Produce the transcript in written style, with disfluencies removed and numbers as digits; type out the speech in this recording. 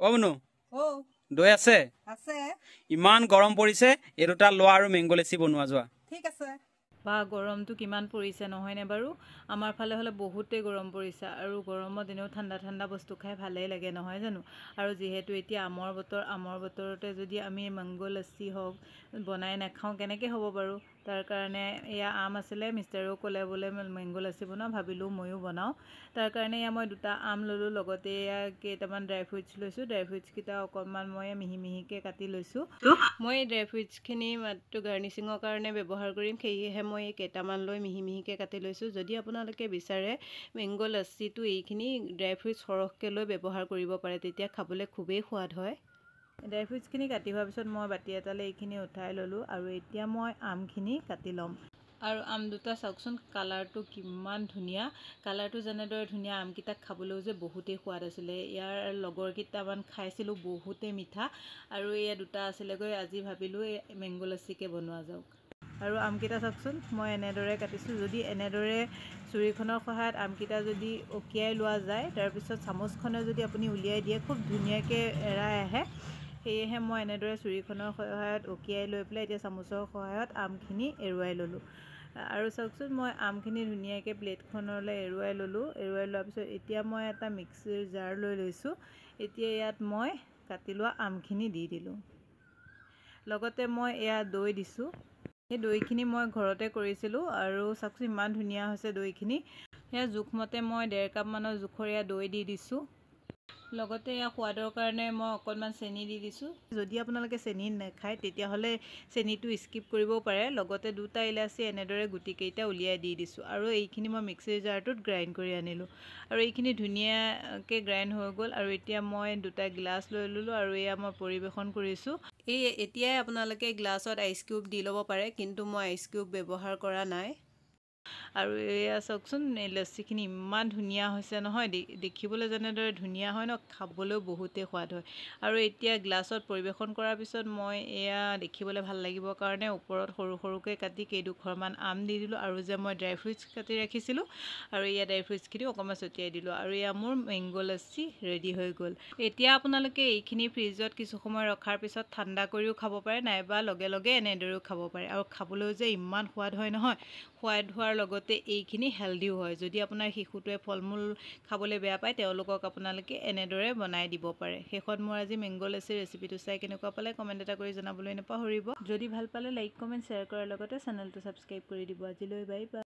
অ বনু ও দৈ আছে আছে ইমান গৰম পৰিছে এই দুটা লোৱা আৰু মেংগো লেচি বনোৱা যোৱা ঠিক আছে বা গৰমটো কিমান পৰিছে নহয়নে বাৰু আমাৰ ফালে হ'লে বহুতেই গৰম পৰিছে আৰু গৰমত এনেও ঠাণ্ডা ঠাণ্ডা বস্তু খাই ভালেই লাগে নহয় জানো আৰু যিহেতু এতিয়া আমৰ বতৰতে যদি আমি মেংগো লস্সি হওক বনাই নাখাওঁ কেনেকৈ হ'ব বাৰু তাৰ কাৰণে এয়া আম আছিলে মিষ্টাৰেও ক'লে বোলে মেংগো লস্সি বনাওঁ ভাবিলোঁ ময়ো বনাওঁ তাৰ কাৰণে এয়া মই দুটা আম ল'লোঁ লগতে এয়া কেইটামান ড্ৰাই ফ্ৰুটছ লৈছোঁ ড্ৰাই ফ্ৰুটছকেইটা অকণমান মই মিহি মিহিকৈ কাটি লৈছোঁ মই এই ড্ৰাই ফ্ৰুটছখিনি মাত্ৰ গাৰ্নিচিঙৰ কাৰণে ব্যৱহাৰ কৰিম সেয়েহে মই কেইটামান লৈ মিহি মিহিকৈ কাটি লৈছোঁ যদি আপোনালোকে বিচাৰে মেংগো লস্সিটো এইখিনি ড্ৰাই ফ্ৰুটছ সৰহকৈ লৈ ব্যৱহাৰ কৰিব পাৰে তেতিয়া খাবলৈ খুবেই সোৱাদ হয় ড্ৰাই ফ্ৰুটছখিনি কাটি হোৱাৰ পিছত মই বাতি এটালৈ এইখিনি উঠাই ল'লোঁ আৰু এতিয়া মই আমখিনি কাটি ল'ম আৰু আম দুটা চাওকচোন কালাৰটো কিমান ধুনীয়া কালাৰটো যেনেদৰে ধুনীয়া আমকেইটাক খাবলৈও যে বহুতেই সোৱাদ আছিলে ইয়াৰ লগৰ কেইটামান খাইছিলোঁ বহুতেই মিঠা আৰু এয়া দুটা আছিলেগৈ আজি ভাবিলোঁ এই মেংগো লস্সিকে বনোৱা যাওক আৰু আমকেইটা চাওকচোন মই এনেদৰে কাটিছোঁ যদি এনেদৰে চুৰিখনৰ সহায়ত আমকেইটা যদি অকিয়াই লোৱা যায় তাৰপিছত চামুচখনে যদি আপুনি উলিয়াই দিয়ে খুব ধুনীয়াকৈ এৰাই আহে সেয়েহে মই এনেদৰে চুৰিখনৰ সহায়ত অকিয়াই লৈ পেলাই এতিয়া চামুচৰ সহায়ত আমখিনি এৰুৱাই ল'লোঁ আৰু চাওকচোন মই আমখিনি ধুনীয়াকৈ প্লেটখনলৈ এৰুৱাই ল'লোঁ এৰুৱাই লোৱাৰ পিছত এতিয়া মই এটা মিক্সিৰ জাৰ লৈ লৈছোঁ এতিয়া ইয়াত মই কাটি লোৱা আমখিনি দি দিলোঁ লগতে মই এয়া দৈ দিছোঁ সেই দৈখিনি মই ঘৰতে কৰিছিলোঁ আৰু চাওকচোন ইমান ধুনীয়া হৈছে দৈখিনি সেয়া জোখমতে মই 1.5 কাপমানৰ জোখৰ এয়া দৈ দি দিছোঁ লগতে এয়া সোৱাদৰ কাৰণে মই অকণমান চেনি দি দিছোঁ যদি আপোনালোকে চেনি নাখায় তেতিয়াহ'লে চেনিটো স্কিপ কৰিবও পাৰে লগতে দুটা ইলাচি এনেদৰে গুটিকেইটা উলিয়াই দি দিছোঁ আৰু এইখিনি মই মিক্সিৰ জাৰটোত গ্ৰাইণ্ড কৰি আনিলোঁ আৰু এইখিনি ধুনীয়াকৈ গ্ৰাইণ্ড হৈ গ'ল আৰু এতিয়া মই দুটা গিলাচ লৈ ল'লোঁ আৰু এয়া মই পৰিৱেশন কৰিছোঁ এতিয়াই আপোনালোকে গ্লাছত আইচ কিউব দি ল'ব পাৰে কিন্তু মই আইচ কিউব ব্যৱহাৰ কৰা নাই আৰু এয়া চাওকচোন এই লস্সিখিনি ইমান ধুনীয়া হৈছে নহয় দেখিবলৈ যেনেদৰে ধুনীয়া হয় ন খাবলৈও বহুতেই সোৱাদ হয় আৰু এতিয়া গ্লাছত পৰিৱেশন কৰাৰ পিছত মই এয়া দেখিবলৈ ভাল লাগিবৰ কাৰণে ওপৰত সৰু সৰুকৈ কাটি কেইডোখৰমান আম দি দিলোঁ আৰু যে মই ড্ৰাই ফ্ৰুটছ কাটি ৰাখিছিলোঁ আৰু এয়া ড্ৰাই ফ্ৰুটছখিনি অকণমান ছটিয়াই দিলোঁ আৰু এয়া মোৰ মেংগো লস্সি ৰেডি হৈ গ'ল এতিয়া আপোনালোকে এইখিনি ফ্ৰিজত কিছু সময় ৰখাৰ পিছত ঠাণ্ডা কৰিও খাব পাৰে নাইবা লগে লগে এনেদৰেও খাব পাৰে আৰু খাবলৈও যে ইমান সোৱাদ হয় নহয় সোৱাদ হোৱাৰ লগতে এইখিনি হেল্ডিও হয় যদি আপোনাৰ শিশুটোৱে ফল মূল খাবলৈ বেয়া পায় তেওঁলোকক আপোনালোকে এনেদৰে বনাই দিব পাৰে শেষত মোৰ আজি মেংগো লস্সিৰ ৰেচিপিটো চাই কেনেকুৱা পালে কমেণ্ট এটা কৰি জনাবলৈ নাপাহৰিব যদি ভাল পালে লাইক কমেণ্ট শ্বেয়াৰ কৰাৰ লগতে চেনেলটো ছাবস্ক্ৰাইব কৰি দিব আজিলৈ বাই বাই